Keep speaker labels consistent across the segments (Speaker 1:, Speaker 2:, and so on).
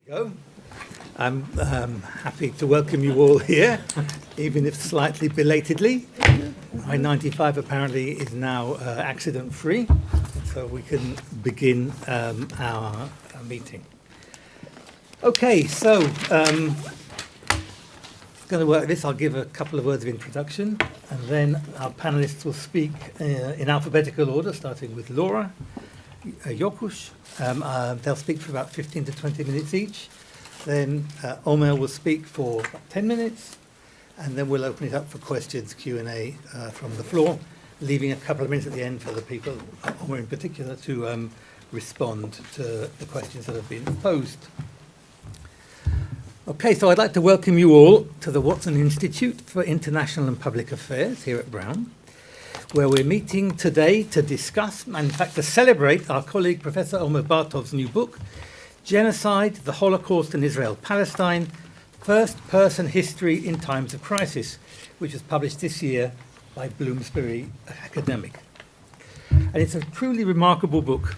Speaker 1: Go. I'm happy to welcome you all here, even if slightly belatedly. I-95 apparently is now accident-free, so we can begin our meeting. Okay, so going to work this. I'll give a couple of words of introduction, and then our panelists will speak in alphabetical order, starting with Laura, Yokush. They'll speak for about 15 to 20 minutes each. Then Omer will speak for about 10 minutes, and then we'll open it up for questions, Q&A from the floor, leaving a couple of minutes at the end for the people, Omer in particular, to respond to the questions that have been posed. Okay, so I'd like to welcome you all to the Watson Institute for International and Public Affairs here at Brown, where we're meeting today to discuss, and in fact to celebrate, our colleague Professor Omer Bartov's new book, Genocide, the Holocaust and Israel-Palestine, First-Person History in Times of Crisis, which was published this year by Bloomsbury Academic. And it's a truly remarkable book,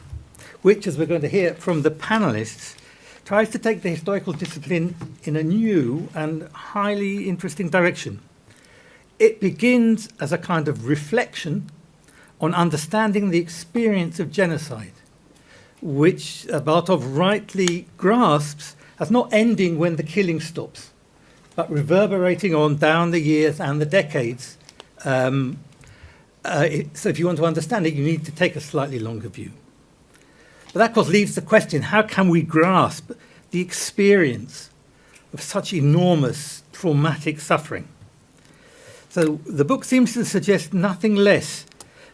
Speaker 1: which, as we're going to hear from the panelists, tries to take the historical discipline in a new and highly interesting direction. It begins as a kind of reflection on understanding the experience of genocide, which Bartov rightly grasps as not ending when the killing stops, but reverberating on down the years and the decades. So if you want to understand it, you need to take a slightly longer view. But that, of course, leaves the question, how can we grasp the experience of such enormous traumatic suffering? So the book seems to suggest nothing less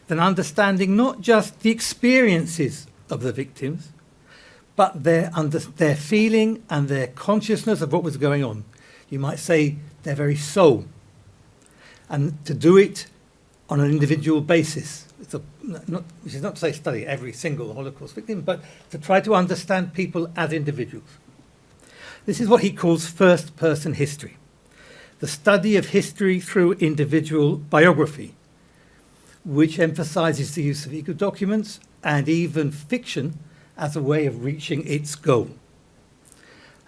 Speaker 1: than understanding not just the experiences of the victims, but their feeling and their consciousness of what was going on. You might say their very soul. And to do it on an individual basis, which is not to say study every single Holocaust victim, but to try to understand people as individuals. This is what he calls first-person history, the study of history through individual biography, which emphasizes the use of ego documents and even fiction as a way of reaching its goal.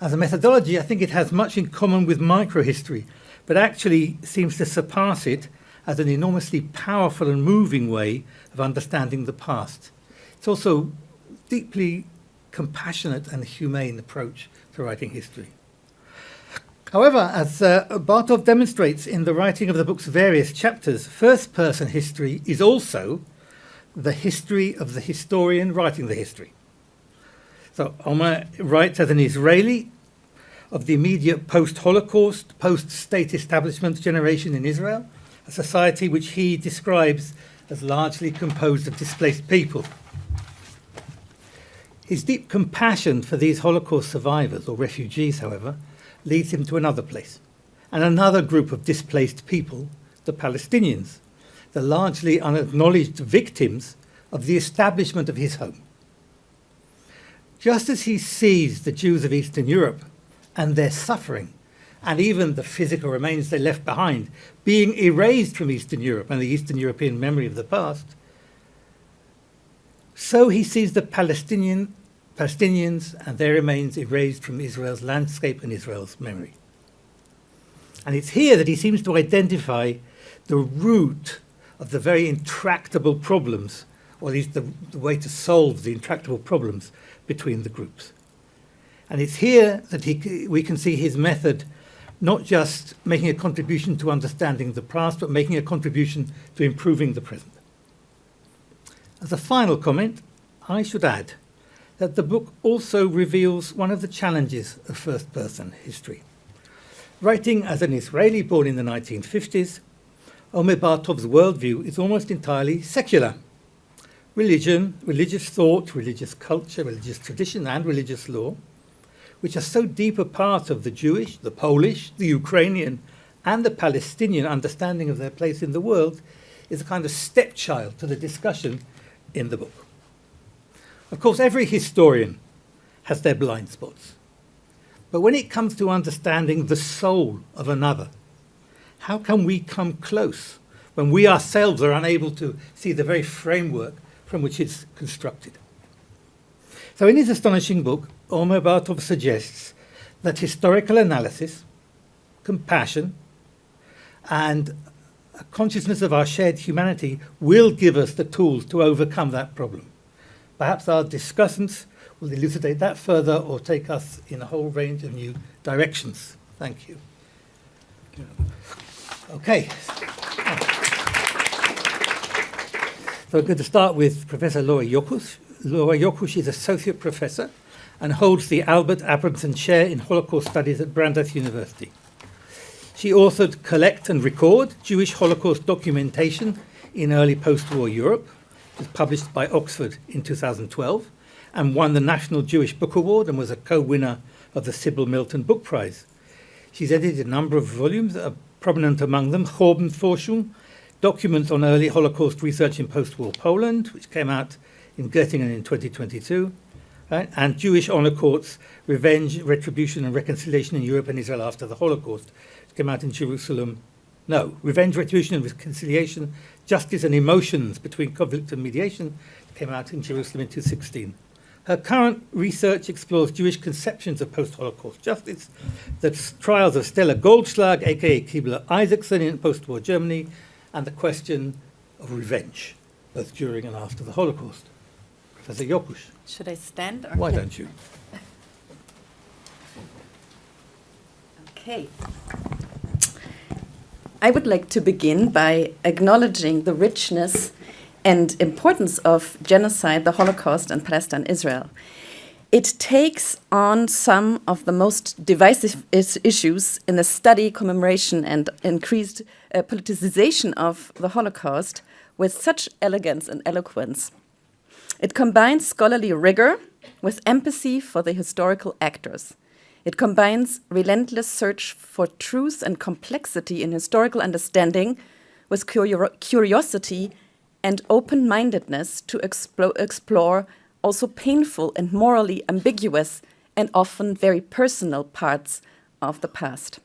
Speaker 1: As a methodology, I think it has much in common with microhistory, but actually seems to surpass it as an enormously powerful and moving way of understanding the past. It's also deeply compassionate and humane approach to writing history. However, as Bartov demonstrates in the writing of the book's various chapters, first-person history is also the history of the historian writing the history. So Omer writes as an Israeli of the immediate post-Holocaust, post-state establishment generation in Israel, a society which he describes as largely composed of displaced people. His deep compassion for these Holocaust survivors, or refugees, however, leads him to another place, and another group of displaced people, the Palestinians, the largely unacknowledged victims of the establishment of his home. Just as he sees the Jews of Eastern Europe and their suffering, and even the physical remains they left behind, being erased from Eastern Europe and the Eastern European memory of the past, so he sees the Palestinians and their remains erased from Israel's landscape and Israel's memory. And it's here that he seems to identify the root of the very intractable problems, or at least the way to solve the intractable problems between the groups. And it's here that we can see his method not just making a contribution to understanding the past, but making a contribution to improving the present. As a final comment, I should add that the book also reveals one of the challenges of first-person history. Writing as an Israeli born in the 1950s, Omer Bartov's worldview is almost entirely secular. Religion, religious thought, religious culture, religious tradition, and religious law, which are so deep a part of the Jewish, the Polish, the Ukrainian, and the Palestinian understanding of their place in the world, is a kind of stepchild to the discussion in the book. Of course, every historian has their blind spots. But when it comes to understanding the soul of another, how can we come close when we ourselves are unable to see the very framework from which it's constructed? So in his astonishing book, Omer Bartov suggests that historical analysis, compassion, and a consciousness of our shared humanity will give us the tools to overcome that problem. Perhaps our discussants will elucidate that further or take us in a whole range of new directions. Thank you. Okay. So I'm going to start with Professor Laura Jokusz. Laura Jokusz is Associate Professor and holds the Albert Abramson Chair in Holocaust Studies at Brandeis University. She authored Collect and Record, Jewish Holocaust Documentation in Early Post-War Europe. It was published by Oxford in 2012 and won the National Jewish Book Award and was a co-winner of the Sybil Milton Book Prize. She's edited a number of volumes, prominent among them Forschung, Documents on Early Holocaust Research in Post-War Poland, which came out in Göttingen in 2022, right? And Jewish Honor Courts, Revenge, Retribution and Reconciliation in Europe and Israel After the Holocaust, which came out in Jerusalem. No, Revenge, Retribution and Reconciliation, Justice and Emotions Between Conflict and Mediation, came out in Jerusalem in 2016. Her current research explores Jewish conceptions of post-Holocaust justice, the trials of Stella Goldschlag, aka Kibler Isaacson in post-war Germany, and the question of revenge, both during and after the Holocaust. Professor Jokusz.
Speaker 2: Should I stand? Or
Speaker 1: Why don't you?
Speaker 2: Okay. I would like to begin by acknowledging the richness and importance of genocide, the Holocaust, and Palestine, Israel. It takes on some of the most divisive issues in the study, commemoration, and increased politicization of the Holocaust with such elegance and eloquence. It combines scholarly rigor with empathy for the historical actors. It combines relentless search for truth and complexity in historical understanding with curiosity and open-mindedness to explore also painful and morally ambiguous and often very personal parts of the past.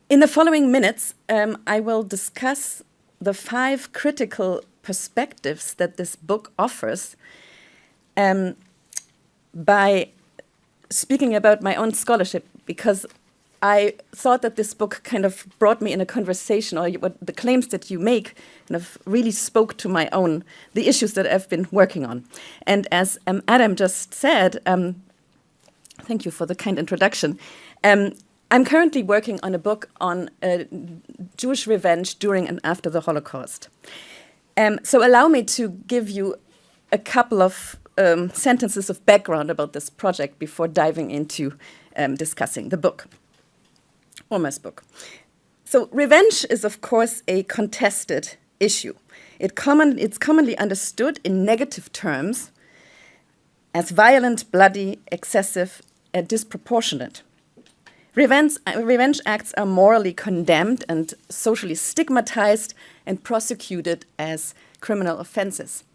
Speaker 2: In the following minutes, I will discuss the 5 critical perspectives that this book offers by speaking about my own scholarship, because I thought that this book kind of brought me in a conversation, or what the claims that you make kind of really spoke to the issues that I've been working on. And as Adam just said, thank you for the kind introduction, I'm currently working on a book on Jewish revenge during and after the Holocaust. So allow me to give you a couple of sentences of background about this project before diving into discussing the book. Omer's book. So revenge is, of course, a contested issue. It's commonly understood in negative terms as violent, bloody, excessive, and disproportionate. Revenge acts are morally condemned and socially stigmatized and prosecuted as criminal offenses.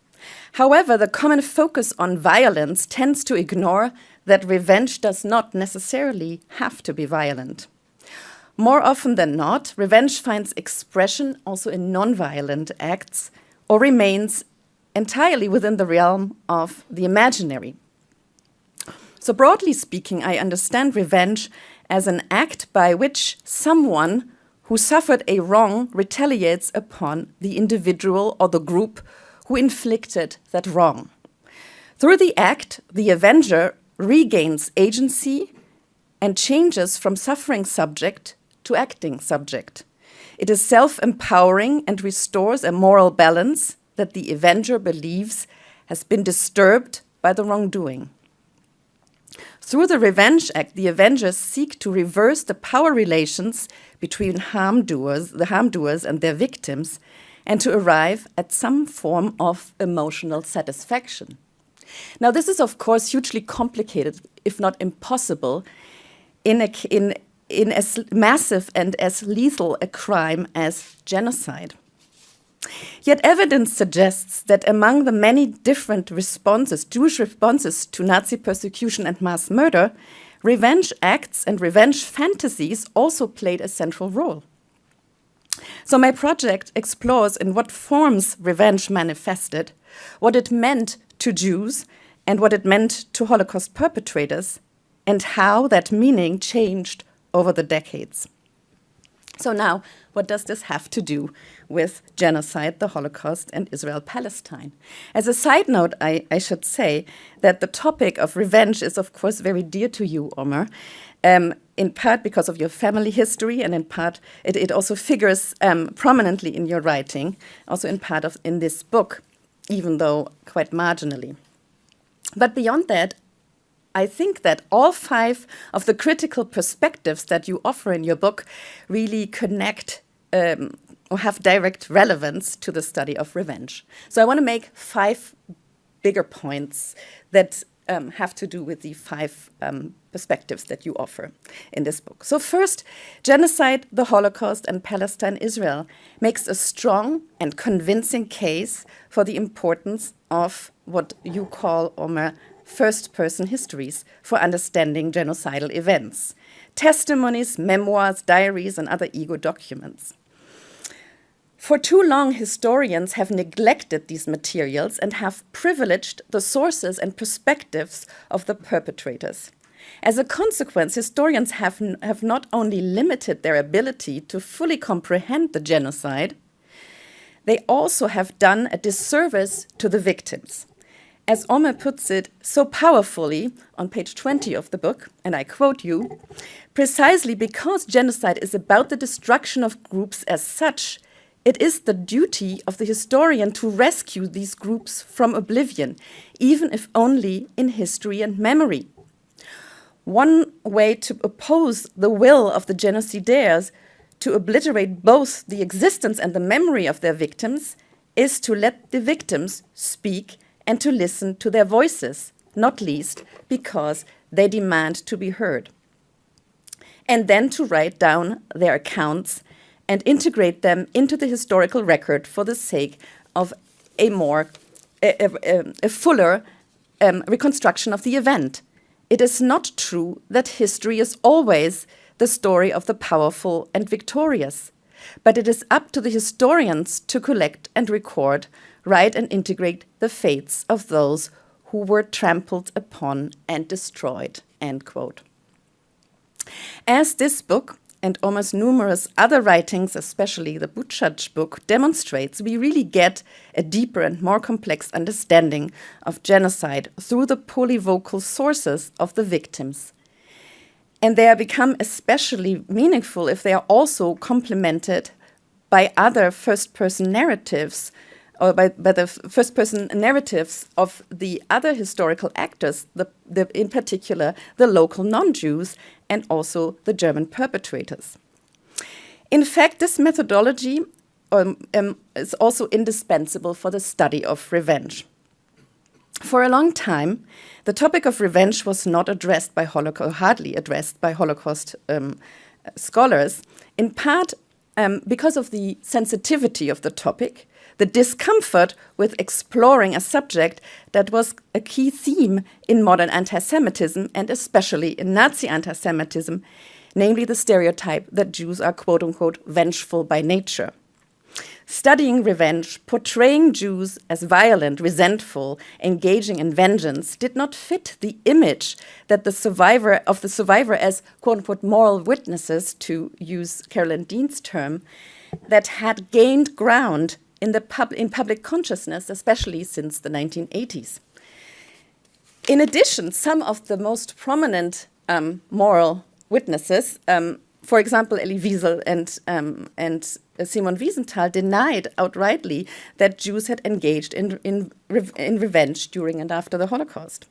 Speaker 2: However, the common focus on violence tends to ignore that revenge does not necessarily have to be violent. More often than not, revenge finds expression also in non-violent acts or remains entirely within the realm of the imaginary. So broadly speaking, I understand revenge as an act by which someone who suffered a wrong retaliates upon the individual or the group who inflicted that wrong. Through the act, the avenger regains agency and changes from suffering subject to acting subject. It is self-empowering and restores a moral balance that the avenger believes has been disturbed by the wrongdoing. Through the revenge act, the avengers seek to reverse the power relations between the harmdoers and their victims, and to arrive at some form of emotional satisfaction. Now, this is, of course, hugely complicated, if not impossible, in as massive and as lethal a crime as genocide. Yet evidence suggests that among the many different responses, Jewish responses to Nazi persecution and mass murder, revenge acts and revenge fantasies also played a central role. So my project explores in what forms revenge manifested, what it meant to Jews, and what it meant to Holocaust perpetrators, and how that meaning changed over the decades. So now, what does this have to do with genocide, the Holocaust, and Israel-Palestine? As a side note, I should say that the topic of revenge is, of course, very dear to you, Omer, in part because of your family history, and in part it also figures prominently in your writing, also in part in this book, even though quite marginally. But beyond that, I think that all 5 of the critical perspectives that you offer in your book really connect or have direct relevance to the study of revenge. So I want to make 5 bigger points that have to do with the 5 perspectives that you offer in this book. So first, genocide, the Holocaust, and Palestine-Israel makes a strong and convincing case for the importance of what you call, Omer, first-person histories for understanding genocidal events, testimonies, memoirs, diaries, and other ego documents. For too long, historians have neglected these materials and have privileged the sources and perspectives of the perpetrators. As a consequence, historians have not only limited their ability to fully comprehend the genocide, they also have done a disservice to the victims. As Omer puts it so powerfully on page 20 of the book, and I quote you, "Precisely because genocide is about the destruction of groups as such, it is the duty of the historian to rescue these groups from oblivion, even if only in history and memory. One way to oppose the will of the genocidaires to obliterate both the existence and the memory of their victims is to let the victims speak and to listen to their voices, not least because they demand to be heard. And then to write down their accounts and integrate them into the historical record for the sake of a fuller reconstruction of the event. It is not true that history is always the story of the powerful and victorious, but it is up to the historians to collect and record, write and integrate the fates of those who were trampled upon and destroyed," end quote. As this book and almost numerous other writings, especially the Butchach book, demonstrates, we really get a deeper and more complex understanding of genocide through the polyvocal sources of the victims. And they are become especially meaningful if they are also complemented by other first-person narratives, or by the first-person narratives of the other historical actors, in particular the local non-Jews and also the German perpetrators. In fact, this methodology is also indispensable for the study of revenge. For a long time, the topic of revenge was not addressed by hardly addressed by Holocaust scholars, in part because of the sensitivity of the topic, the discomfort with exploring a subject that was a key theme in modern anti-Semitism and especially in Nazi anti-Semitism, namely the stereotype that Jews are quote-unquote vengeful by nature. Studying revenge, portraying Jews as violent, resentful, engaging in vengeance did not fit the image that the survivor as quote-unquote moral witnesses, to use Carolyn Dean's term, that had gained ground in public consciousness, especially since the 1980s. In addition, some of the most prominent moral witnesses, for example, Elie Wiesel and Simon Wiesenthal, denied outrightly that Jews had engaged in revenge during and after the Holocaust.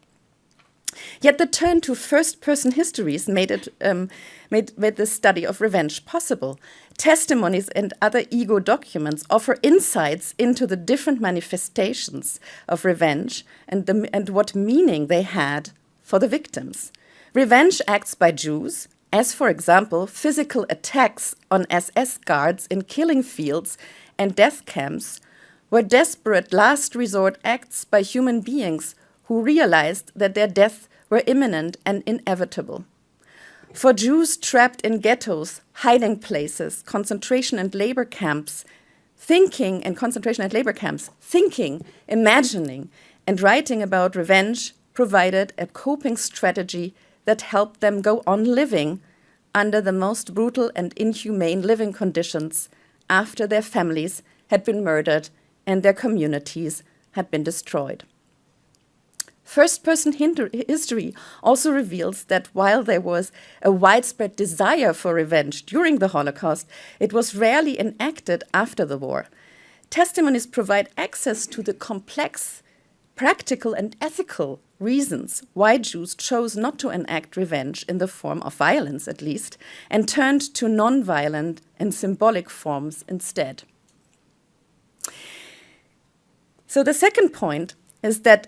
Speaker 2: Yet the turn to first-person histories made the study of revenge possible. Testimonies and other ego documents offer insights into the different manifestations of revenge and what meaning they had for the victims. Revenge acts by Jews, as for example, physical attacks on SS guards in killing fields and death camps, were desperate last resort acts by human beings who realized that their deaths were imminent and inevitable. For Jews trapped in ghettos, hiding places, concentration and labor camps, thinking, imagining, and writing about revenge provided a coping strategy that helped them go on living under the most brutal and inhumane living conditions after their families had been murdered and their communities had been destroyed. First-person history also reveals that while there was a widespread desire for revenge during the Holocaust, it was rarely enacted after the war. Testimonies provide access to the complex, practical and ethical reasons why Jews chose not to enact revenge in the form of violence, at least, and turned to non-violent and symbolic forms instead. So the second point is that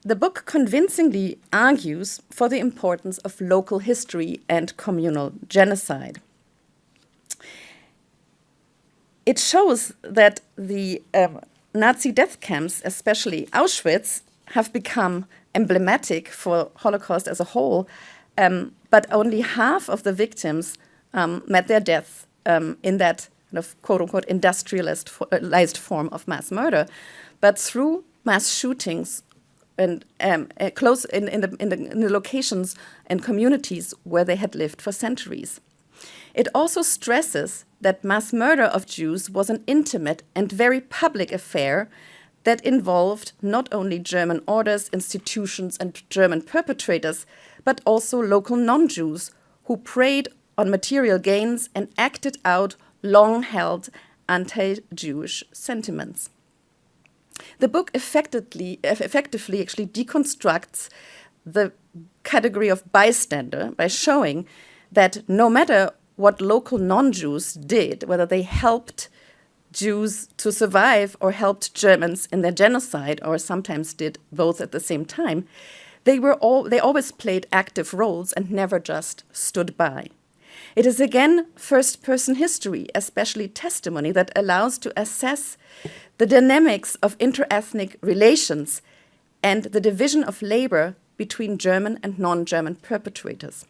Speaker 2: the book convincingly argues for the importance of local history and communal genocide. It shows that the Nazi death camps, especially Auschwitz, have become emblematic for Holocaust as a whole, but only half of the victims met their death in that kind of quote-unquote industrialized form of mass murder. But through mass shootings and close in the locations and communities where they had lived for centuries. It also stresses that mass murder of Jews was an intimate and very public affair that involved not only German orders, institutions, and German perpetrators, but also local non-Jews who preyed on material gains and acted out long-held anti-Jewish sentiments. The book effectively actually deconstructs the category of bystander by showing that no matter what local non-Jews did, whether they helped Jews to survive or helped Germans in their genocide, or sometimes did both at the same time, they always played active roles and never just stood by. It is again first-person history, especially testimony, that allows to assess the dynamics of interethnic relations and the division of labor between German and non-German perpetrators.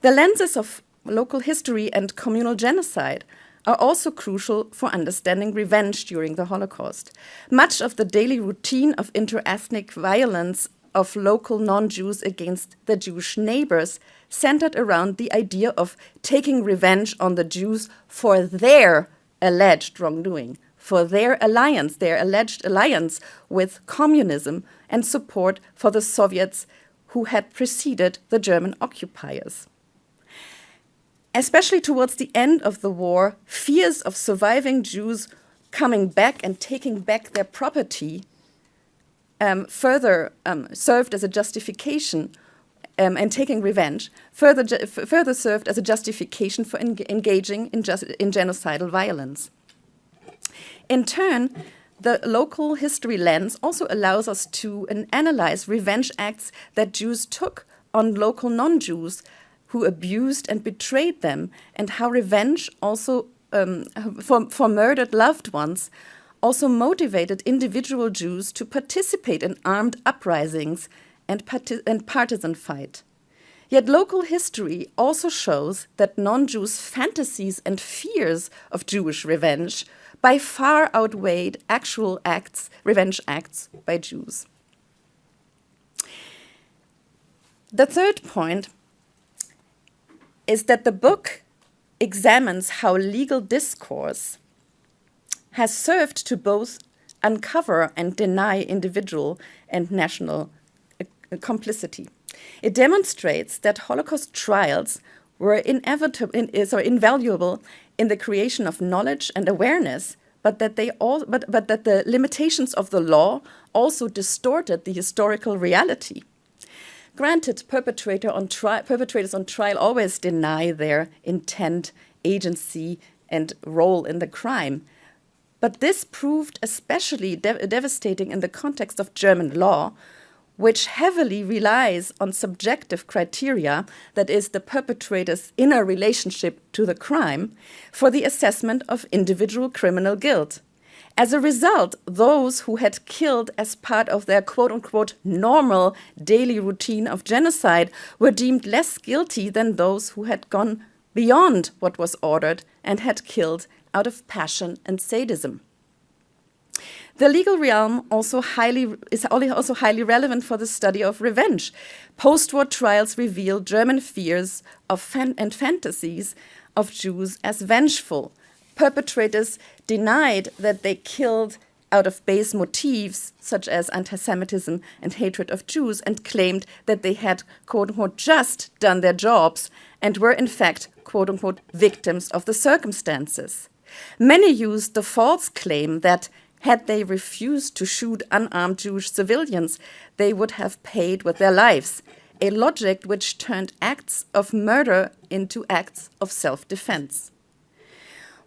Speaker 2: The lenses of local history and communal genocide are also crucial for understanding revenge during the Holocaust. Much of the daily routine of interethnic violence of local non-Jews against their Jewish neighbors centered around the idea of taking revenge on the Jews for their alleged wrongdoing, for their alleged alliance with communism and support for the Soviets who had preceded the German occupiers. Especially towards the end of the war, fears of surviving Jews coming back and taking back their property further served as a justification, and taking revenge further served as a justification for engaging in genocidal violence. In turn, the local history lens also allows us to analyze revenge acts that Jews took on local non-Jews who abused and betrayed them, and how revenge also for murdered loved ones also motivated individual Jews to participate in armed uprisings and partisan fight. Yet local history also shows that non-Jews' fantasies and fears of Jewish revenge by far outweighed actual revenge acts by Jews. The third point is that the book examines how legal discourse has served to both uncover and deny individual and national complicity. It demonstrates that Holocaust trials were invaluable in the creation of knowledge and awareness, but that the limitations of the law also distorted the historical reality. Granted, perpetrators on trial always deny their intent, agency, and role in the crime. But this proved especially devastating in the context of German law, which heavily relies on subjective criteria, that is, the perpetrator's inner relationship to the crime, for the assessment of individual criminal guilt. As a result, those who had killed as part of their quote-unquote normal daily routine of genocide were deemed less guilty than those who had gone beyond what was ordered and had killed out of passion and sadism. The legal realm is also highly relevant for the study of revenge. Post-war trials reveal German fears of and fantasies of Jews as vengeful. Perpetrators denied that they killed out of base motifs such as anti-Semitism and hatred of Jews, and claimed that they had, quote-unquote, just done their jobs and were in fact, quote-unquote, victims of the circumstances. Many used the false claim that had they refused to shoot unarmed Jewish civilians, they would have paid with their lives, a logic which turned acts of murder into acts of self-defense.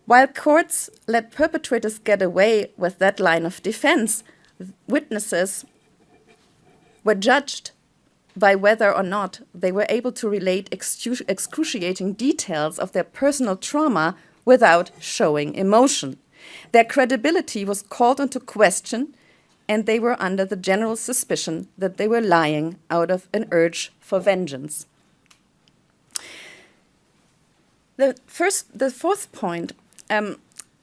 Speaker 2: While courts let perpetrators get away with that line of defense, witnesses were judged by whether or not they were able to relate excruciating details of their personal trauma without showing emotion. Their credibility was called into question, and they were under the general suspicion that they were lying out of an urge for vengeance. The fourth point, and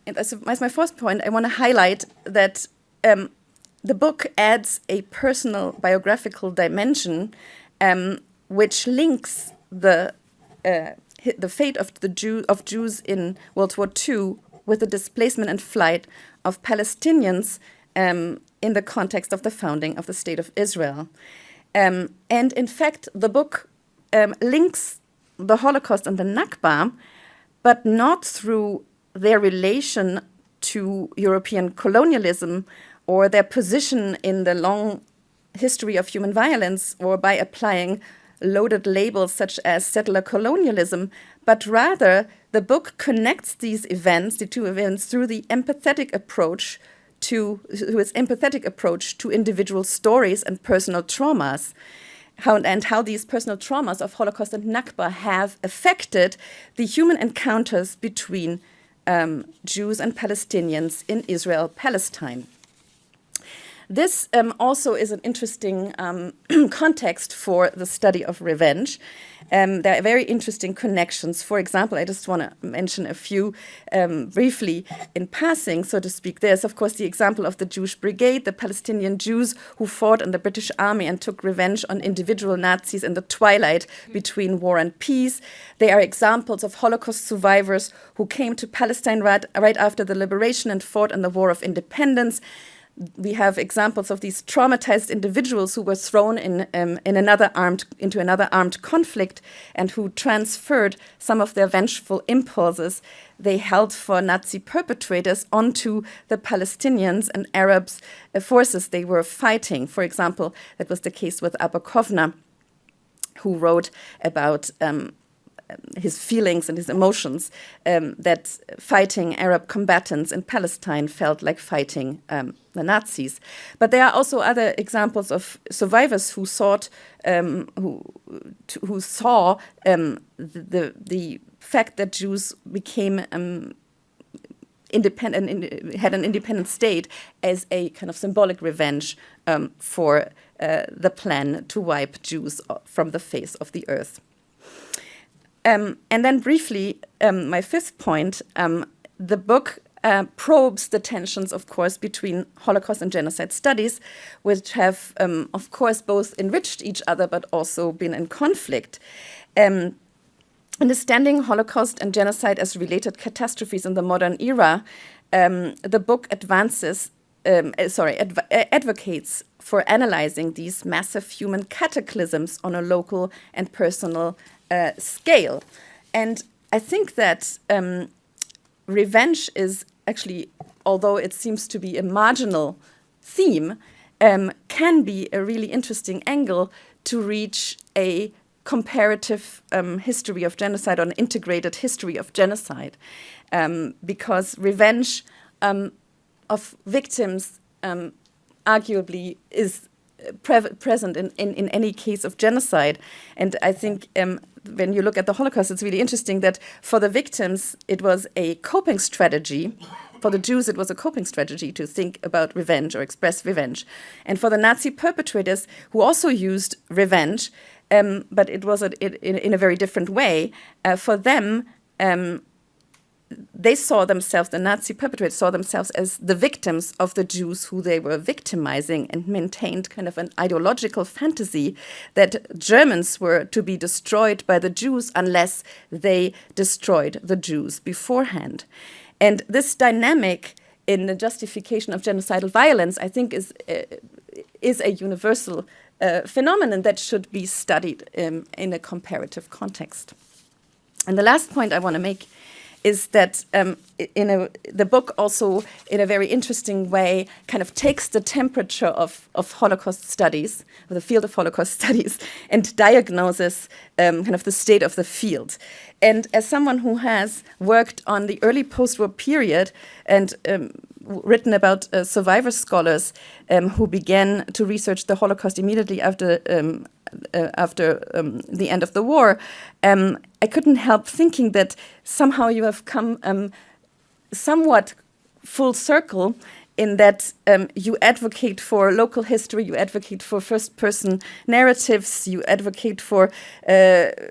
Speaker 2: as my fourth point, I want to highlight that the book adds a personal biographical dimension, which links the fate of Jews in World War II with the displacement and flight of Palestinians in the context of the founding of the State of Israel. And in fact, the book links the Holocaust and the Nakba, but not through their relation to European colonialism or their position in the long history of human violence, or by applying loaded labels such as settler colonialism, but rather the book connects these events, the two events, through its empathetic approach to individual stories and personal traumas, how these personal traumas of Holocaust and Nakba have affected the human encounters between Jews and Palestinians in Israel-Palestine. This also is an interesting context for the study of revenge. There are very interesting connections. For example, I just want to mention a few briefly in passing, so to speak. There's, of course, the example of the Jewish Brigade, the Palestinian Jews who fought in the British Army and took revenge on individual Nazis in the twilight between war and peace. They are examples of Holocaust survivors who came to Palestine right after the liberation and fought in the War of Independence. We have examples of these traumatized individuals who were thrown into another armed conflict and who transferred some of their vengeful impulses they held for Nazi perpetrators onto the Palestinians and Arabs forces they were fighting. For example, that was the case with Abba Kovna, who wrote about his feelings and his emotions, that fighting Arab combatants in Palestine felt like fighting the Nazis. But there are also other examples of survivors who saw the fact that Jews became independent, had an independent state, as a kind of symbolic revenge for the plan to wipe Jews from the face of the earth. And then briefly, my fifth point, the book probes the tensions, of course, between Holocaust and genocide studies, which have, of course, both enriched each other but also been in conflict. Understanding Holocaust and genocide as related catastrophes in the modern era, the book advocates for analyzing these massive human cataclysms on a local and personal scale. And I think that revenge is actually, although it seems to be a marginal theme, can be a really interesting angle to reach a comparative history of genocide, or an integrated history of genocide, because revenge of victims arguably is present in any case of genocide. And I think when you look at the Holocaust, it's really interesting that for the victims, it was a coping strategy. For the Jews, it was a coping strategy to think about revenge or express revenge. And for the Nazi perpetrators, who also used revenge, but it was in a very different way, for them, they saw themselves, the Nazi perpetrators saw themselves as the victims of the Jews who they were victimizing, and maintained kind of an ideological fantasy that Germans were to be destroyed by the Jews unless they destroyed the Jews beforehand. And this dynamic in the justification of genocidal violence, I think, is a universal phenomenon that should be studied in a comparative context. And the last point I want to make is that the book also, in a very interesting way, kind of takes the temperature of Holocaust studies, or the field of Holocaust studies, and diagnoses kind of the state of the field. And as someone who has worked on the early post-war period and written about survivor scholars who began to research the Holocaust immediately after the end of the war, I couldn't help thinking that somehow you have come somewhat full circle in that you advocate for local history, you advocate for first-person narratives, you advocate for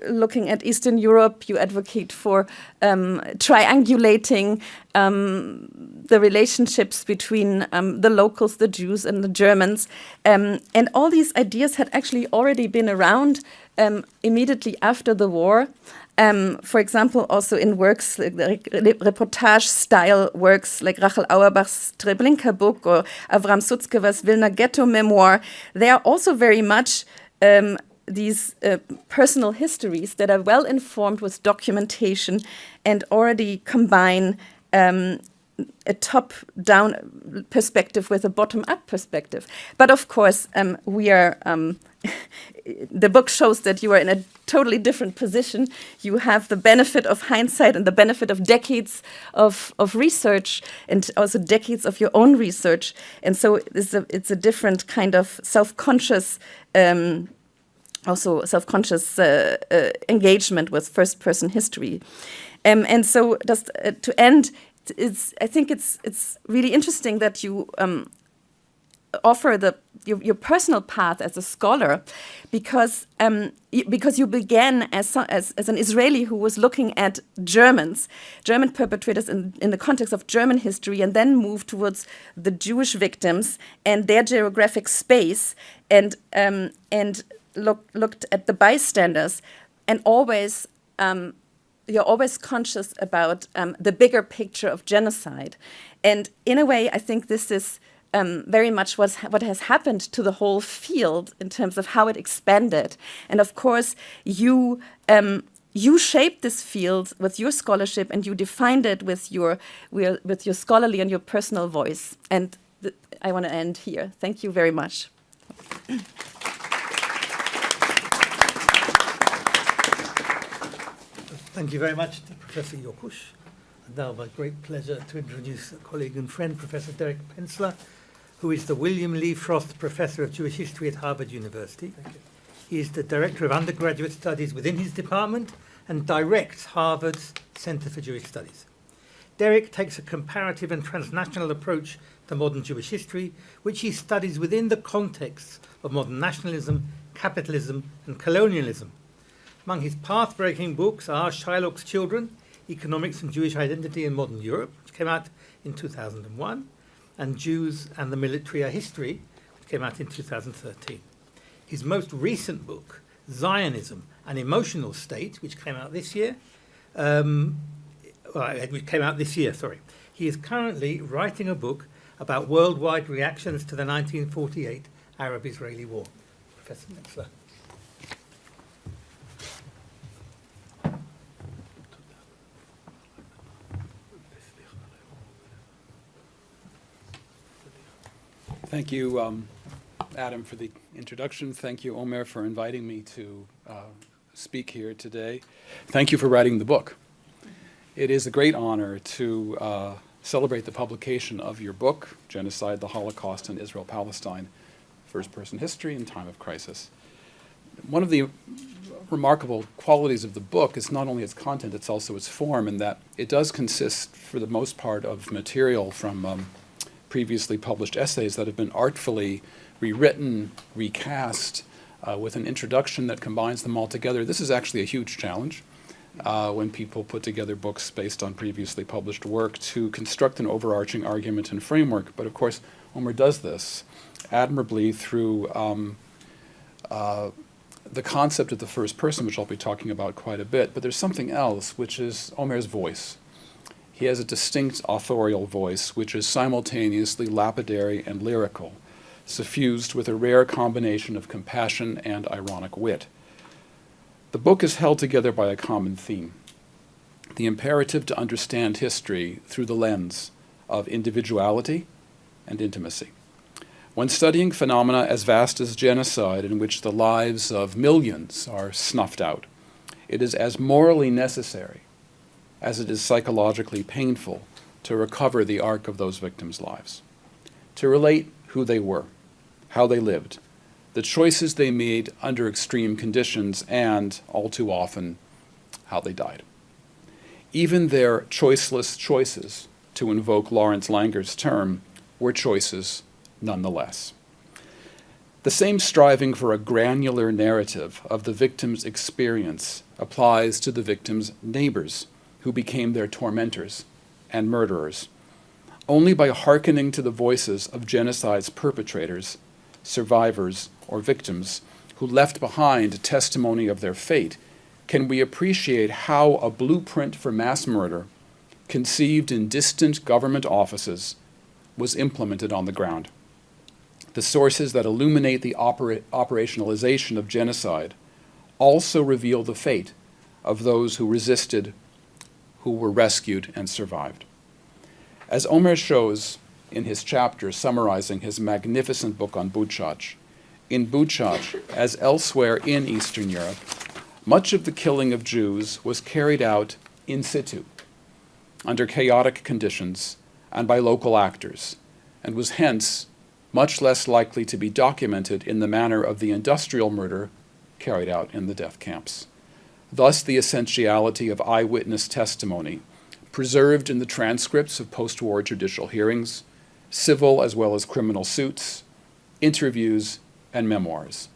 Speaker 2: looking at Eastern Europe, you advocate for triangulating the relationships between the locals, the Jews, and the Germans. And all these ideas had actually already been around immediately after the war. For example, also in works, like reportage-style works like Rachel Auerbach's Treblinka book or Avram Sutzkever's Vilna Ghetto memoir, they are also very much these personal histories that are well informed with documentation and already combine a top-down perspective with a bottom-up perspective. But of course, we are... the book shows that you are in a totally different position. You have the benefit of hindsight and the benefit of decades of research, and also decades of your own research. And so it's a different kind of self-conscious, engagement with first-person history. And so just to end, I think it's really interesting that you offer your personal path as a scholar, because you began as an Israeli who was looking at German perpetrators in the context of German history, and then moved towards the Jewish victims and their geographic space, and looked at the bystanders, and always. You're always conscious about the bigger picture of genocide. And in a way, I think this is very much what has happened to the whole field in terms of how it expanded. And of course, you shaped this field with your scholarship, and you defined it with your scholarly and your personal voice. And I want to end here. Thank you very much.
Speaker 1: Thank you very much to Professor Yokush. And now my great pleasure to introduce a colleague and friend, Professor Derek Pensler, who is the William Lee Frost Professor of Jewish History at Harvard University. He is the Director of Undergraduate Studies within his department and directs Harvard's Center for Jewish Studies. Derek takes a comparative and transnational approach to modern Jewish history, which he studies within the context of modern nationalism, capitalism, and colonialism. Among his path-breaking books are Shylock's Children, Economics and Jewish Identity in Modern Europe, which came out in 2001, and Jews and the Military History, which came out in 2013. His most recent book, Zionism, An Emotional State, which came out this year, He is currently writing a book about worldwide reactions to the 1948 Arab-Israeli War. Professor Metzler.
Speaker 3: Thank you, Adam, for the introduction. Thank you, Omer, for inviting me to speak here today. Thank you for writing the book. It is a great honor to celebrate the publication of your book, Genocide, the Holocaust and Israel-Palestine, First-Person History in Time of Crisis. One of the remarkable qualities of the book is not only its content, it's also its form, in that it does consist, for the most part, of material from previously published essays that have been artfully rewritten, recast, with an introduction that combines them all together. This is actually a huge challenge. when people put together books based on previously published work to construct an overarching argument and framework. But of course, Omer does this admirably through the concept of the first person, which I'll be talking about quite a bit. But there's something else, which is Omer's voice. He has a distinct authorial voice, which is simultaneously lapidary and lyrical, suffused with a rare combination of compassion and ironic wit. The book is held together by a common theme: the imperative to understand history through the lens of individuality and intimacy. When studying phenomena as vast as genocide, in which the lives of millions are snuffed out, it is as morally necessary as it is psychologically painful to recover the arc of those victims' lives, to relate who they were, how they lived, the choices they made under extreme conditions, and, all too often, how they died. Even their choiceless choices, to invoke Lawrence Langer's term, were choices nonetheless. The same striving for a granular narrative of the victim's experience applies to the victim's neighbors, who became their tormentors and murderers. Only by hearkening to the voices of genocide's perpetrators, survivors, or victims who left behind testimony of their fate can we appreciate how a blueprint for mass murder, conceived in distant government offices, was implemented on the ground. The sources that illuminate the operationalization of genocide also reveal the fate of those who resisted, who were rescued and survived. As Omer shows in his chapter summarizing his magnificent book on Buchach, in Buchach, as elsewhere in Eastern Europe, much of the killing of Jews was carried out in situ, under chaotic conditions and by local actors, and was hence much less likely to be documented in the manner of the industrial murder carried out in the death camps. Thus, the essentiality of eyewitness testimony, preserved in the transcripts of post-war judicial hearings, civil as well as criminal suits, interviews, and memoirs.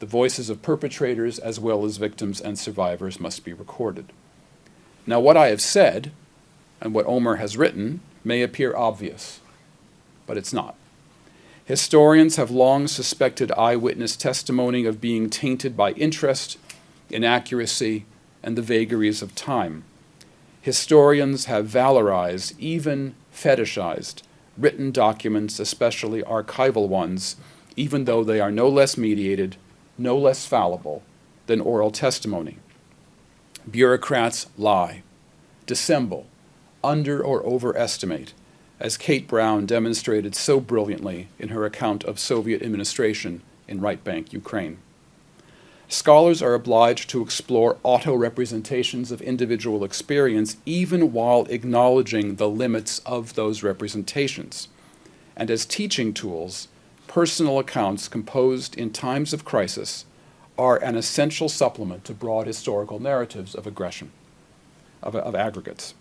Speaker 3: The voices of perpetrators as well as victims and survivors must be recorded. Now, what I have said, and what Omer has written, may appear obvious, but it's not. Historians have long suspected eyewitness testimony of being tainted by interest, inaccuracy, and the vagaries of time. Historians have valorized, even fetishized, written documents, especially archival ones, even though they are no less mediated, no less fallible than oral testimony. Bureaucrats lie, dissemble, under or overestimate, as Kate Brown demonstrated so brilliantly in her account of Soviet administration in Right Bank, Ukraine. Scholars are obliged to explore auto-representations of individual experience even while acknowledging the limits of those representations. And as teaching tools, personal accounts composed in times of crisis are an essential supplement to broad historical narratives of aggression, of aggregates.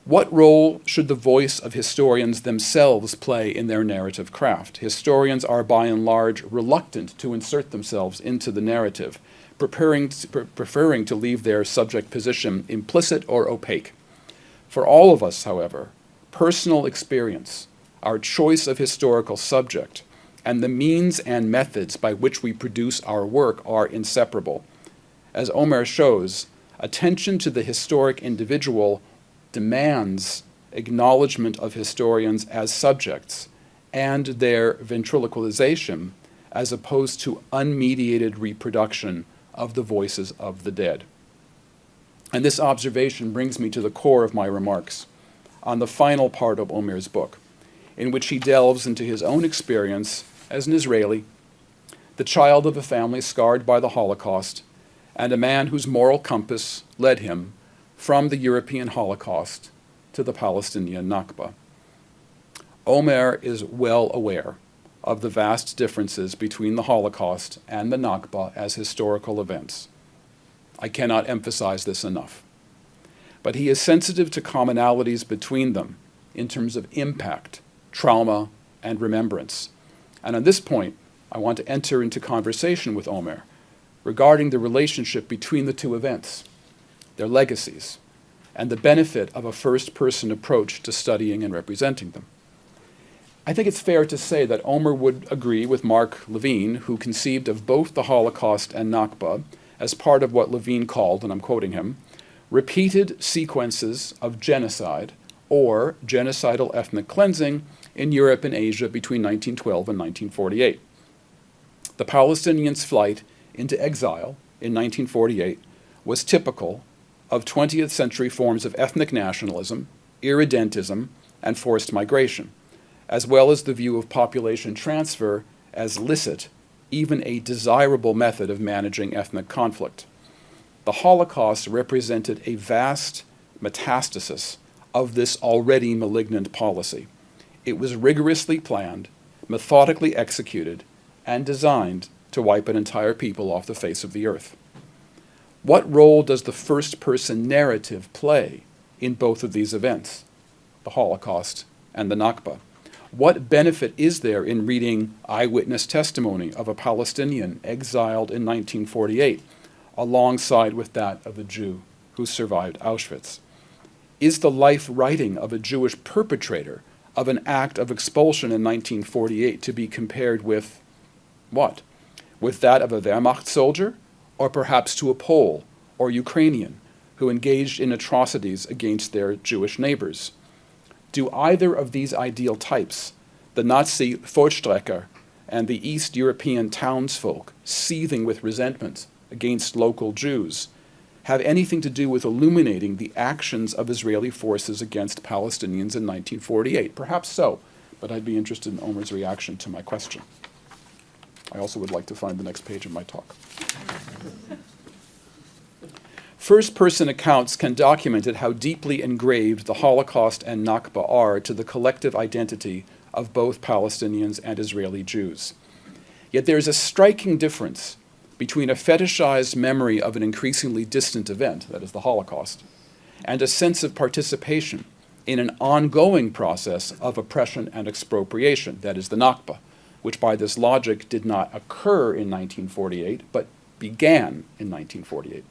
Speaker 3: What role should the voice of historians themselves play in their narrative craft? Historians are by and large reluctant to insert themselves into the narrative, preferring to leave their subject position implicit or opaque. For all of us, however, personal experience, our choice of historical subject, and the means and methods by which we produce our work are inseparable. As Omer shows, attention to the historic individual demands acknowledgement of historians as subjects and their ventriloquization as opposed to unmediated reproduction of the voices of the dead. And this observation brings me to the core of my remarks on the final part of Omer's book, in which he delves into his own experience as an Israeli, the child of a family scarred by the Holocaust, and a man whose moral compass led him from the European Holocaust to the Palestinian Nakba. Omer is well aware of the vast differences between the Holocaust and the Nakba as historical events. I cannot emphasize this enough. But he is sensitive to commonalities between them in terms of impact, trauma, and remembrance. And on this point, I want to enter into conversation with Omer regarding the relationship between the two events their legacies, and the benefit of a first-person approach to studying and representing them. I think it's fair to say that Omer would agree with Mark Levine, who conceived of both the Holocaust and Nakba as part of what Levine called, and I'm quoting him, repeated sequences of genocide or genocidal ethnic cleansing in Europe and Asia between 1912 and 1948. The Palestinians' flight into exile in 1948 was typical of 20th century forms of ethnic nationalism, irredentism, and forced migration, as well as the view of population transfer as licit, even a desirable method of managing ethnic conflict. The Holocaust represented a vast metastasis of this already malignant policy. It was rigorously planned, methodically executed, and designed to wipe an entire people off the face of the earth. What role does the first-person narrative play in both of these events, the Holocaust and the Nakba? What benefit is there in reading eyewitness testimony of a Palestinian exiled in 1948 alongside with that of a Jew who survived Auschwitz? Is the life writing of a Jewish perpetrator of an act of expulsion in 1948 to be compared with what? With that of a Wehrmacht soldier, or perhaps to a Pole or Ukrainian who engaged in atrocities against their Jewish neighbors? Do either of these ideal types, the Nazi Vollstrecker and the East European townsfolk seething with resentment against local Jews, have anything to do with illuminating the actions of Israeli forces against Palestinians in 1948? Perhaps so, but I'd be interested in Omer's reaction to my question. I also would like to find the next page of my talk. First-person accounts can document how deeply engraved the Holocaust and Nakba are to the collective identity of both Palestinians and Israeli Jews. Yet there is a striking difference between a fetishized memory of an increasingly distant event, that is the Holocaust, and a sense of participation in an ongoing process of oppression and expropriation, that is the Nakba, which by this logic did not occur in 1948, but began in 1948.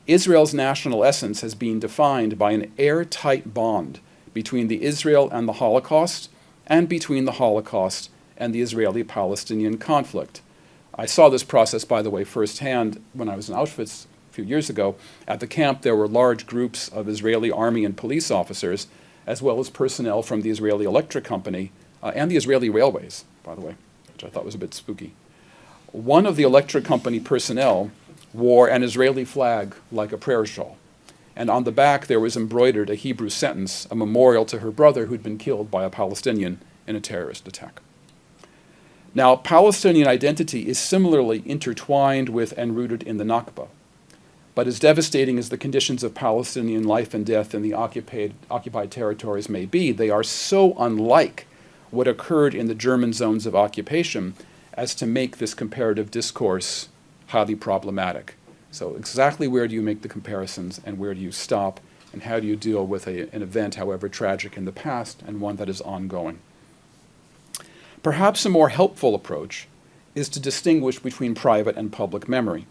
Speaker 3: Israel's national essence has been defined by an airtight bond between the Israel and the Holocaust, and between the Holocaust and the Israeli-Palestinian conflict. I saw this process, by the way, firsthand when I was in Auschwitz a few years ago. At the camp, there were large groups of Israeli army and police officers, as well as personnel from the Israeli Electric Company and the Israeli Railways, by the way, which I thought was a bit spooky. One of the Electric Company personnel wore an Israeli flag like a prayer shawl, and on the back there was embroidered a Hebrew sentence, a memorial to her brother who'd been killed by a Palestinian in a terrorist attack. Now, Palestinian identity is similarly intertwined with and rooted in the Nakba, but as devastating as the conditions of Palestinian life and death in the occupied territories may be, they are so unlike what occurred in the German zones of occupation as to make this comparative discourse highly problematic. So exactly where do you make the comparisons and where do you stop, and how do you deal with an event, however tragic in the past, and one that is ongoing? Perhaps a more helpful approach is to distinguish between private and public memory.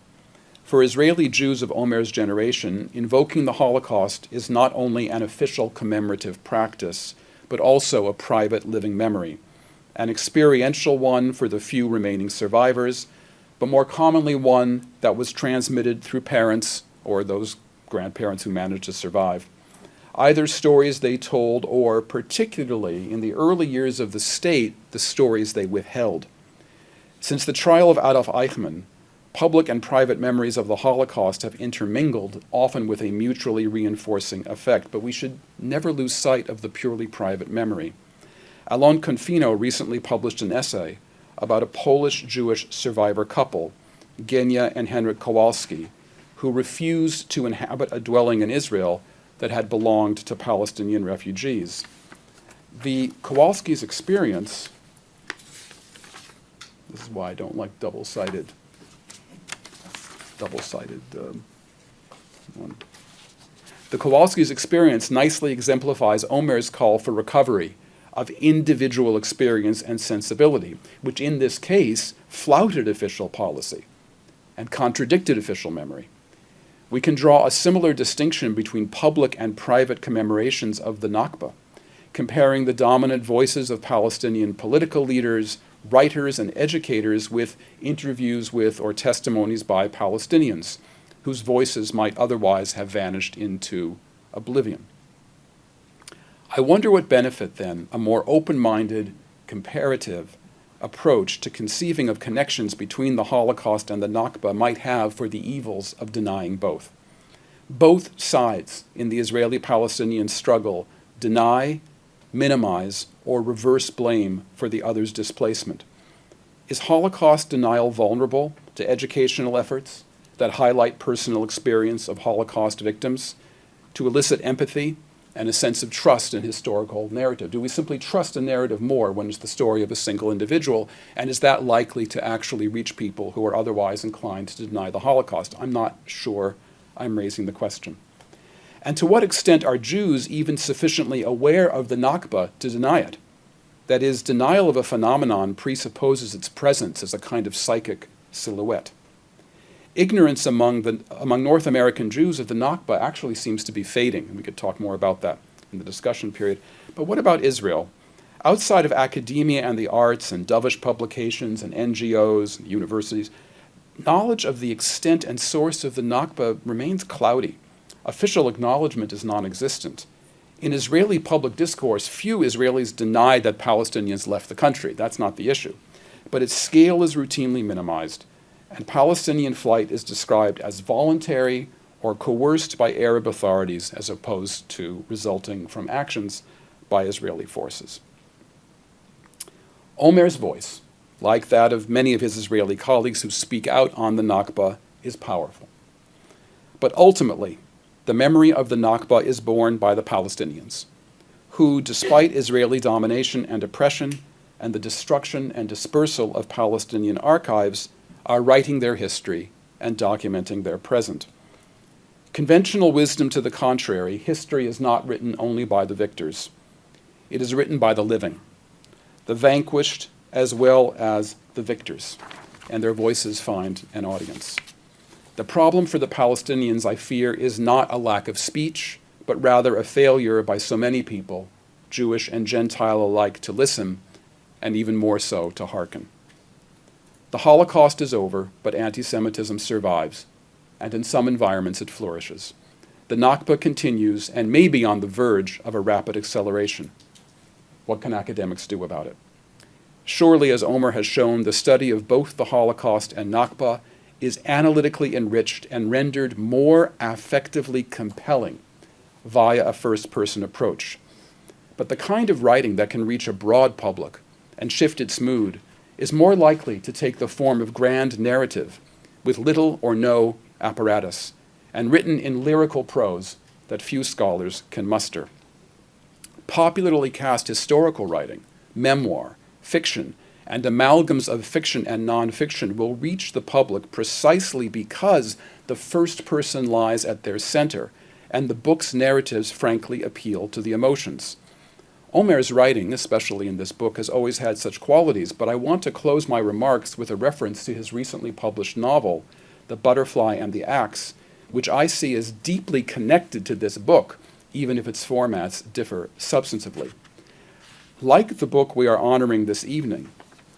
Speaker 3: For Israeli Jews of Omer's generation, invoking the Holocaust is not only an official commemorative practice, but also a private living memory, an experiential one for the few remaining survivors, but more commonly one that was transmitted through parents or those grandparents who managed to survive. Either stories they told or, particularly in the early years of the state, the stories they withheld. Since the trial of Adolf Eichmann, public and private memories of the Holocaust have intermingled, often with a mutually reinforcing effect, but we should never lose sight of the purely private memory. Alon Confino recently published an essay about a Polish-Jewish survivor couple, Genia and Henryk Kowalski, who refused to inhabit a dwelling in Israel that had belonged to Palestinian refugees. The Kowalskis' experience, this is why I don't like double-sided one. The Kowalskis' experience nicely exemplifies Omer's call for recovery of individual experience and sensibility, which in this case flouted official policy and contradicted official memory. We can draw a similar distinction between public and private commemorations of the Nakba, comparing the dominant voices of Palestinian political leaders, writers, and educators with interviews with or testimonies by Palestinians, whose voices might otherwise have vanished into oblivion. I wonder what benefit, then, a more open-minded, comparative approach to conceiving of connections between the Holocaust and the Nakba might have for the evils of denying both. Both sides in the Israeli-Palestinian struggle deny, minimize, or reverse blame for the other's displacement. Is Holocaust denial vulnerable to educational efforts that highlight personal experience of Holocaust victims, to elicit empathy and a sense of trust in historical narrative? Do we simply trust a narrative more when it's the story of a single individual, and is that likely to actually reach people who are otherwise inclined to deny the Holocaust? I'm not sure. I'm raising the question. And to what extent are Jews even sufficiently aware of the Nakba to deny it? That is, denial of a phenomenon presupposes its presence as a kind of psychic silhouette. Ignorance among North American Jews of the Nakba actually seems to be fading, and we could talk more about that in the discussion period. But what about Israel? Outside of academia and the arts and dovish publications and NGOs and universities, knowledge of the extent and source of the Nakba remains cloudy. Official acknowledgement is non-existent. In Israeli public discourse, few Israelis deny that Palestinians left the country. That's not the issue. But its scale is routinely minimized, and Palestinian flight is described as voluntary or coerced by Arab authorities as opposed to resulting from actions by Israeli forces. Omer's voice, like that of many of his Israeli colleagues who speak out on the Nakba, is powerful. But ultimately, the memory of the Nakba is borne by the Palestinians, who, despite Israeli domination and oppression and the destruction and dispersal of Palestinian archives, are writing their history and documenting their present. Conventional wisdom to the contrary, history is not written only by the victors. It is written by the living, the vanquished as well as the victors, and their voices find an audience. The problem for the Palestinians, I fear, is not a lack of speech, but rather a failure by so many people, Jewish and Gentile alike, to listen, and even more so to hearken. The Holocaust is over, but anti-Semitism survives, and in some environments it flourishes. The Nakba continues and may be on the verge of a rapid acceleration. What can academics do about it? Surely, as Omer has shown, the study of both the Holocaust and Nakba is analytically enriched and rendered more affectively compelling via a first-person approach. But the kind of writing that can reach a broad public and shift its mood is more likely to take the form of grand narrative with little or no apparatus, and written in lyrical prose that few scholars can muster. Popularly cast historical writing, memoir, fiction, and amalgams of fiction and nonfiction will reach the public precisely because the first person lies at their center, and the book's narratives frankly appeal to the emotions. Omer's writing, especially in this book, has always had such qualities, but I want to close my remarks with a reference to his recently published novel, The Butterfly and the Axe, which I see as deeply connected to this book, even if its formats differ substantively. Like the book we are honoring this evening,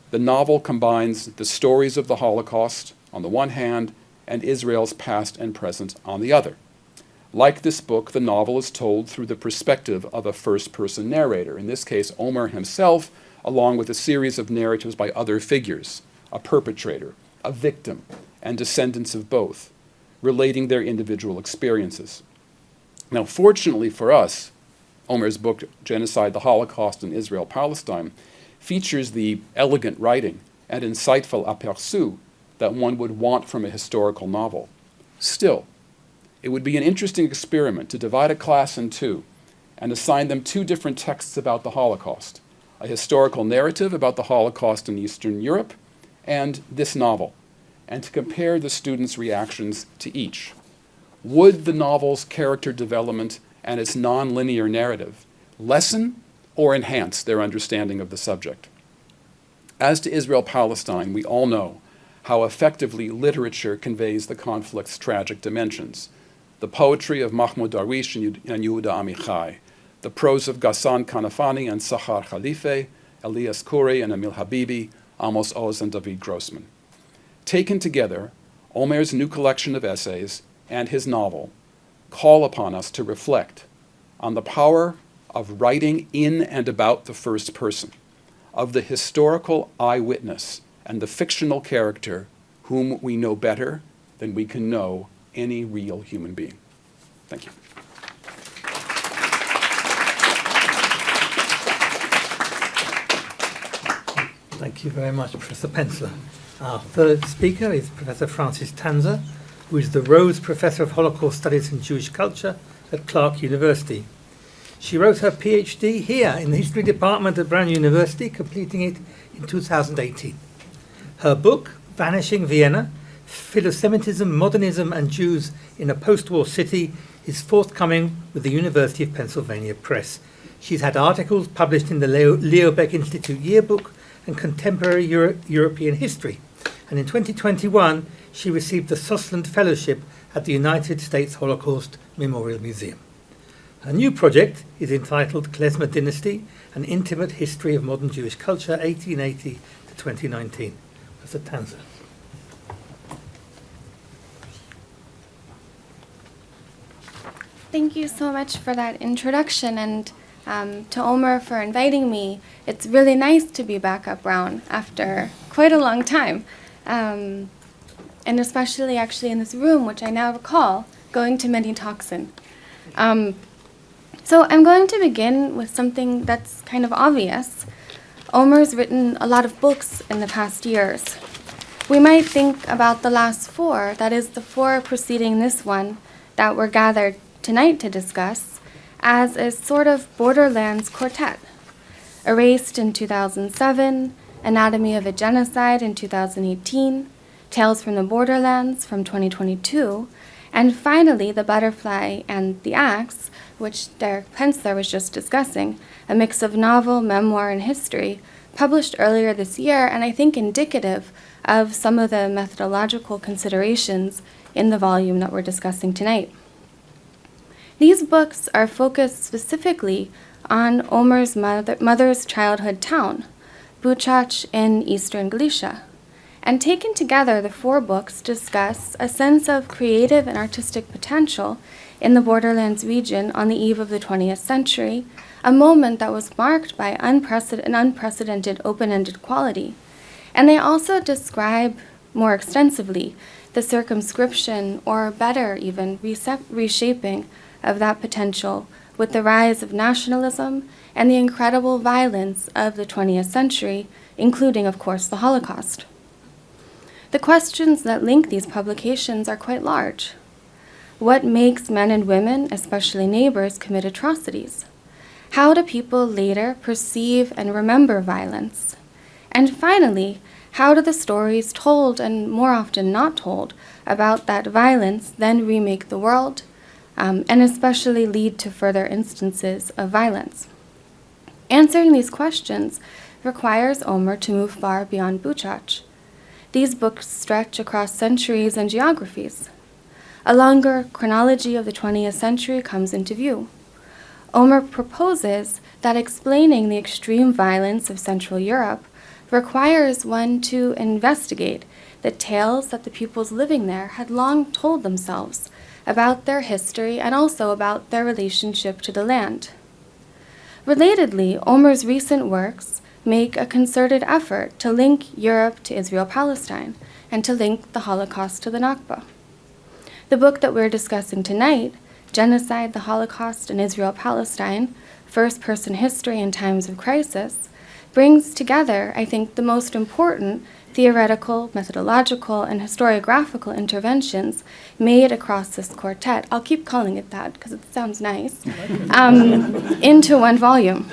Speaker 3: the novel combines the stories of the Holocaust on the one hand and Israel's past and present on the other. Like this book, the novel is told through the perspective of a first-person narrator, in this case Omer himself, along with a series of narratives by other figures, a perpetrator, a victim, and descendants of both, relating their individual experiences. Now, fortunately for us, Omer's book, Genocide, the Holocaust and Israel-Palestine, features the elegant writing and insightful aperçu that one would want from a historical novel. Still, it would be an interesting experiment to divide a class in two and assign them two different texts about the Holocaust, a historical narrative about the Holocaust in Eastern Europe and this novel, and to compare the students' reactions to each. Would the novel's character development and its non-linear narrative lessen or enhance their understanding of the subject? As to Israel-Palestine, we all know how effectively literature conveys the conflict's tragic dimensions. the poetry of Mahmoud Darwish and Yehuda Amichai, the prose of Ghassan Kanafani and Sahar Khalife, Elias Khoury and Emil Habibi, Amos Oz and David Grossman. Taken together, Omer's new collection of essays and his novel call upon us to reflect on the power of writing in and about the first person, of the historical eyewitness and the fictional character whom we know better than we can know any real human being. Thank you.
Speaker 1: Thank you very much, Professor Pensler. Our third speaker is Professor Frances Tanzer, who is the Rhodes Professor of Holocaust Studies and Jewish Culture at Clark University. She wrote her PhD here in the History Department at Brown University, completing it in 2018. Her book, Vanishing Vienna, Philosemitism, Modernism and Jews in a Post-War City, is forthcoming with the University of Pennsylvania Press. She's had articles published in the Leo Baeck Institute Yearbook and Contemporary European History. And in 2021, she received the Sussland Fellowship at the United States Holocaust Memorial Museum. Her new project is entitled Klezmer Dynasty, An Intimate History of Modern Jewish Culture, 1880 to 2019. Professor Tanzer.
Speaker 4: Thank you so much for that introduction, and to Omer for inviting me. It's really nice to be back at Brown after quite a long time, and especially actually in this room, which I now recall going to many talks in. So I'm going to begin with something that's kind of obvious. Omer's written a lot of books in the past years. We might think about the last four, that is the four preceding this one, that we're gathered tonight to discuss, as a sort of borderlands quartet. Erased in 2007, Anatomy of a Genocide in 2018, Tales from the Borderlands from 2022, and finally The Butterfly and the Axe, which Derek Pensler was just discussing, a mix of novel, memoir, and history, published earlier this year, and I think indicative of some of the methodological considerations in the volume that we're discussing tonight. These books are focused specifically on Omer's mother's childhood town, Buchach in eastern Galicia. And taken together, the four books discuss a sense of creative and artistic potential in the Borderlands region on the eve of the 20th century, a moment that was marked by an unprecedented open-ended quality. And they also describe more extensively the circumscription, or better even, reshaping of that potential with the rise of nationalism and the incredible violence of the 20th century, including, of course, the Holocaust. The questions that link these publications are quite large. What makes men and women, especially neighbors, commit atrocities? How do people later perceive and remember violence? And finally, how do the stories told, and more often not told, about that violence then remake the world, and especially lead to further instances of violence? Answering these questions requires Omer to move far beyond Buchach. These books stretch across centuries and geographies. A longer chronology of the 20th century comes into view. Omer proposes that explaining the extreme violence of Central Europe requires one to investigate the tales that the peoples living there had long told themselves about their history and also about their relationship to the land. Relatedly, Omer's recent works make a concerted effort to link Europe to Israel-Palestine and to link the Holocaust to the Nakba. The book that we're discussing tonight, Genocide, the Holocaust and Israel-Palestine, First-Person History in Times of Crisis, brings together, I think, the most important theoretical, methodological, and historiographical interventions made across this quartet. I'll keep calling it that because it sounds nice, into one volume.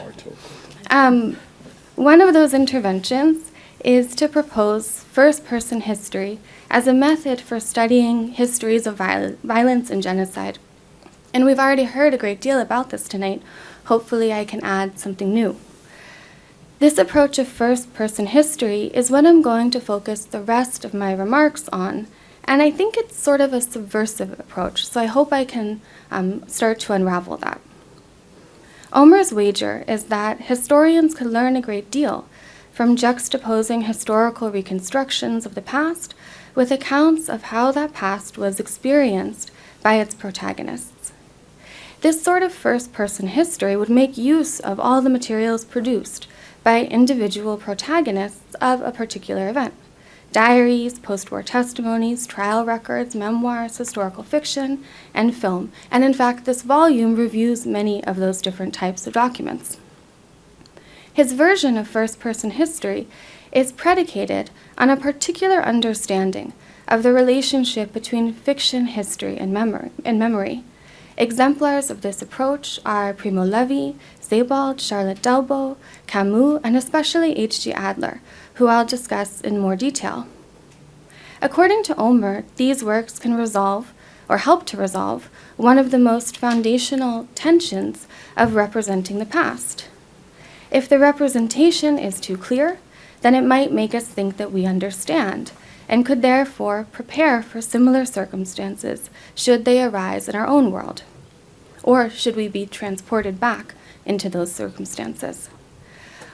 Speaker 4: One of those interventions is to propose first-person history as a method for studying histories of violence and genocide. And we've already heard a great deal about this tonight. Hopefully I can add something new. This approach of first-person history is what I'm going to focus the rest of my remarks on, And I think it's sort of a subversive approach, so I hope I can start to unravel that. Omer's wager is that historians could learn a great deal from juxtaposing historical reconstructions of the past with accounts of how that past was experienced by its protagonists. This sort of first-person history would make use of all the materials produced by individual protagonists of a particular event: diaries, post-war testimonies, trial records, memoirs, historical fiction, and film. And in fact, this volume reviews many of those different types of documents. His version of first-person history is predicated on a particular understanding of the relationship between fiction, history, and memory. Exemplars of this approach are Primo Levi, Sebald, Charlotte Delbo, Camus, and especially H.G. Adler, who I'll discuss in more detail. According to Omer, these works can resolve, or help to resolve, one of the most foundational tensions of representing the past. If the representation is too clear, then it might make us think that we understand, and could therefore prepare for similar circumstances should they arise in our own world, or should we be transported back into those circumstances.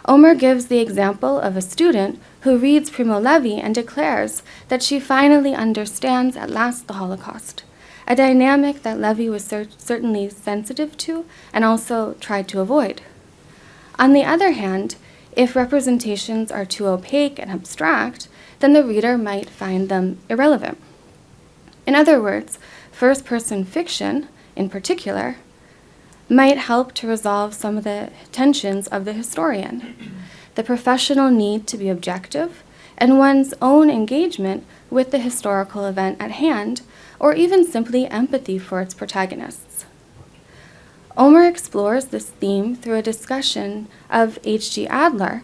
Speaker 4: Omer gives the example of a student who reads Primo Levi and declares that she finally understands at last the Holocaust, a dynamic that Levi was certainly sensitive to and also tried to avoid. On the other hand, if representations are too opaque and abstract, then the reader might find them irrelevant. In other words, first-person fiction, in particular, might help to resolve some of the tensions of the historian, the professional need to be objective, and one's own engagement with the historical event at hand, or even simply empathy for its protagonists. Omer explores this theme through a discussion of H.G. Adler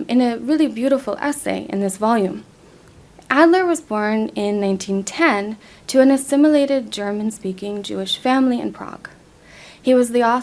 Speaker 4: in a really beautiful essay in this volume. Adler was born in 1910 to an assimilated German-speaking Jewish family in Prague. He was the author